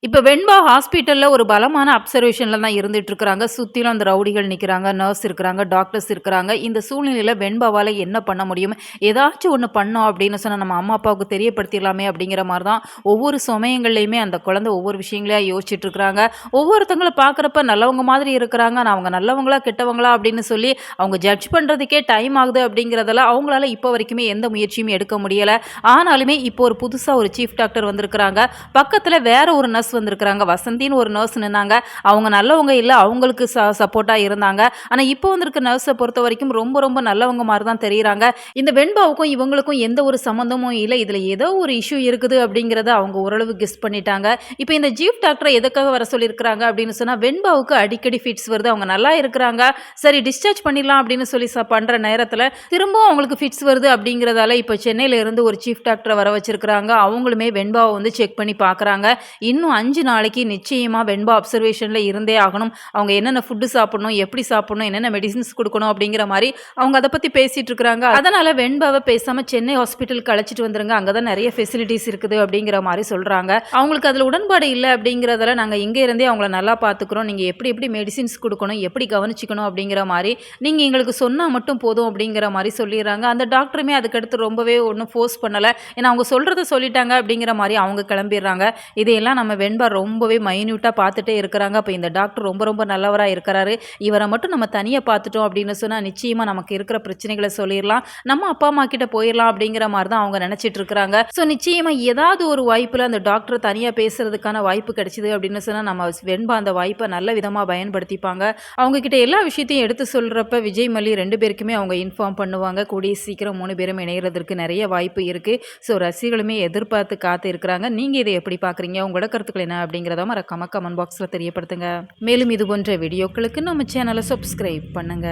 இப்ப வெண்பா ஹாஸ்பிட்டல்ல ஒரு பலமான அப்சர்வேஷன்ல தான் இருந்துட்டு இருக்கிறாங்க. சுத்திலும் அந்த ரவுடிகள் நிக்கிறாங்க, நர்ஸ் இருக்கிறாங்க, டாக்டர்ஸ் இருக்கிறாங்க. இந்த சூழ்நிலையில வெண்பாவால என்ன பண்ண முடியும்? ஏதாச்சும் ஒண்ணு பண்ணோம் அப்படின்னு சொன்னா நம்ம அம்மா, அப்பாவுக்கு தெரியப்படுத்திடலாமே அப்படிங்கிற மாரி தான் ஒவ்வொரு சமயங்கள்லயுமே அந்த குழந்தை ஒவ்வொரு விஷயங்களா யோசிச்சுட்டு இருக்கிறாங்க. ஒவ்வொருத்தங்கள பார்க்குறப்ப நல்லவங்க மாதிரி இருக்கிறாங்க. ஆனா அவங்க நல்லவங்களா, கெட்டவங்களா அப்படின்னு சொல்லி அவங்க ஜட்ஜ் பண்றதுக்கே டைம் ஆகுது அப்படிங்கிறதால அவங்களால இப்போ வரைக்குமே எந்த முயற்சியும் எடுக்க முடியல. ஆனாலுமே இப்போ ஒரு புதுசா ஒரு சீஃப் டாக்டர் வந்திருக்கிறாங்க. பக்கத்துல வேற ஒரு நர்ஸ் வந்திருக்கிறாங்க. வசந்தின்னு ஒரு நர்ஸ் நின்னாங்க. அவங்க நல்லவங்க இல்ல. அவங்களுக்கு சப்போர்ட்டா இருந்தாங்க. ஆனா இப்போ வந்திருக்க நர்ஸ பொறுத்தவரைக்கும் ரொம்ப ரொம்ப நல்லவங்க மாரி தான் தெரியிறாங்க. இந்த வெண்பாவுக்கும் இவங்களுக்கும் எந்த ஒரு சம்மந்தமும் இல்ல. இதுல ஏதோ ஒரு இஷ்யூ இருக்குது அப்படிங்கிறத அவங்க ஓரளவு கெஸ் பண்ணிட்டாங்க. இப்போ இந்த சீஃப் டாக்டர எதுக்காக வர சொல்லியிருக்கிறாங்க அப்படின்னு சொன்னா, வெண்பாவுக்கு அடிக்கடி ஃபிட்ஸ் வருது. அவங்க நல்லா இருக்கிறாங்க. சரி டிஸ்சார்ஜ் பண்ணிடலாம் அப்படின்னு சொல்லி பண்ற நேரத்துல திரும்பவும் அவங்களுக்கு ஃபிட்ஸ் வருது அப்படிங்கிறதால இப்போ சென்னையில இருந்து ஒரு சீஃப் டாக்டர வர வச்சிருக்கிறாங்க. அவங்களுமே வெண்பாவ வந்து செக் பண்ணி பார்க்குறாங்க. இன்னும் 5 நாளைக்கு நிச்சயமா வெண்பா அப்சர்வேஷன்ல இருந்தே ஆகணும். அவங்க என்னென்ன ஃபுட் சாப்பிடணும், எப்படி சாப்பிடணும், என்னென்ன மெடிசின்ஸ் குடுக்கணும் அப்படிங்கிற மாரி அவங்க அத பத்தி பேசிட்டு இருக்கிறாங்க. அதனால வெண்பாவ பேசாம சென்னை ஹாஸ்பிட்டலுக்கு அழைச்சிட்டு வந்துருங்க. அங்க தான் நெறைய ஃபெசிலிட்டீஸ் இருக்குது அப்படிங்கிற மாரி சொல்றாங்க. அவங்களுக்கு அதுல உடன்பாடு இல்ல அப்படிங்கிறதால நாங்க இங்க இருந்தே அவங்கள நல்லா பார்த்துக்கிறோம். நீங்க எப்படி எப்படி மெடிசின்ஸ் குடுக்கணும், எப்படி கவனிச்சுக்கணும் அப்படிங்கிற மாரி நீங்க எங்களுக்கு சொன்னா மட்டும் போதும் அப்படிங்கிற மாரி சொல்லிர்றாங்க. அந்த டாக்டருமே அதுக்கடுத்து ரொம்பவே ஒண்ணும் ஃபோர்ஸ் பண்ணல. ஏன்னா அவங்க சொல்றத சொல்லிட்டாங்க அப்படிங்கிற மாரி அவங்க கிளம்பிர்றாங்க. இதையெல்லாம் நம்ம வெண்பா ரொம்பவே மைன்யூட்டா பார்த்துட்டே இருக்கிறாங்க. அப்ப இந்த டாக்டர் ரொம்ப ரொம்ப நல்லவரா இருக்கிறாரு. இவர மட்டும் நம்ம தனியா பார்த்துட்டோம் அப்படின்னு சொன்னா, நிச்சயமா நமக்கு இருக்கிற பிரச்சனைகள சொல்லிரலாம். நம்ம அப்பா, அம்மா கிட்ட போயிரலாம் அப்படிங்கிற மாரி தான் அவங்க நெனச்சிட்டு இருக்கிறாங்க. ஸோ நிச்சயமா ஏதாவது ஒரு வாய்ப்புல அந்த டாக்டர தனியா பேசுறதுக்கான வாய்ப்பு கிடைச்சது அப்படின்னு சொன்னா, நம்ம வெண்பா அந்த வாய்ப்ப நல்ல விதமா பயன்படுத்திப்பாங்க. அவங்க கிட்ட எல்லா விஷயத்தையும் எடுத்து சொல்றப்ப விஜய், மல்லி 2 பேருக்குமே அவங்க இன்ஃபார்ம் பண்ணுவாங்க. கூடிய சீக்கிரம் 3 பேரும் இணையறதற்கு நெறைய வாய்ப்பு இருக்கு. ஸோ ரசிகர்களுமே எதிர்பார்த்து காத்து இருக்கிறாங்க. நீங்க இத எப்படி பார்க்குறீங்க? உங்களோட கருத்துக்கள் என்ன அப்படிங்கிறத மறக்காம கமெண்ட் பாக்ஸ்ல தெரியப்படுத்துங்க. மேலும் இது போன்ற வீடியோக்களுக்கு நம்ம சேனலை சப்ஸ்கிரைப் பண்ணுங்க.